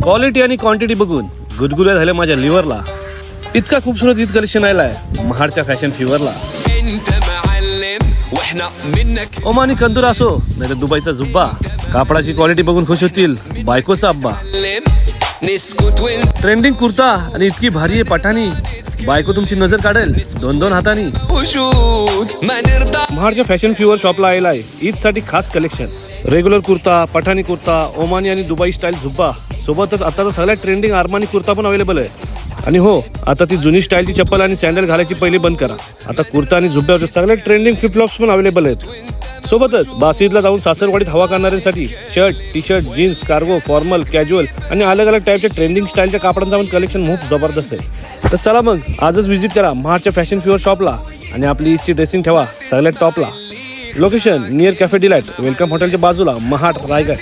Quality आणि quantity बघून गुदगुल्या झाल्या माझ्या लिव्हरला. इतका खूपसूरत ईद कलेक्शन आलाय महाडच्या फॅशन फिवरला. ओमानी कंदूर असो नाही तर दुबईचा जुब्बा, कापडाची क्वालिटी बघून खुश होतील बायकोचा अब्बा. ट्रेंडिंग कुर्ता आणि इतकी भारी आहे पठाणी, बायको तुमची नजर काढेल 2-2 हातानी. महाडच्या फॅशन फिवर शॉपला आलेला ईद साठी खास collection. Regular kurta, Pathani kurta, Omani आणि दुबई स्टाईल जुब्बा सोबतच आता तर सगळ्यात ट्रेंडिंग अरमानी कुर्ता पण अवेलेबल आहे. आणि हो, आता ती जुनी स्टाईलची चप्पल आणि सँडल घालायची पहिली बंद करा. आता कुर्ता आणि जुब्ब्यावर सगळ्यात ट्रेंडिंग फ्लिपफ्लॉप्स पण अवेलेबल आहेत. सोबतच बासीदला जाऊन सासरवाडीत हवा करणाऱ्यांसाठी shirt, T shirt, jeans, cargo, formal, casual आणि अलग अलग टाईपच्या ट्रेंडिंग स्टाईलच्या कापडांचा पण कलेक्शन खूप जबरदस्त आहे. तर चला मग आजच व्हिजिट करा महाडच्या फॅशन फिवर शॉपला आणि आपली ईदची ड्रेसिंग ठेवा सगळ्यात टॉपला. Location near cafe delight, welcome हॉटेलच्या बाजूला, महाड, रायगड.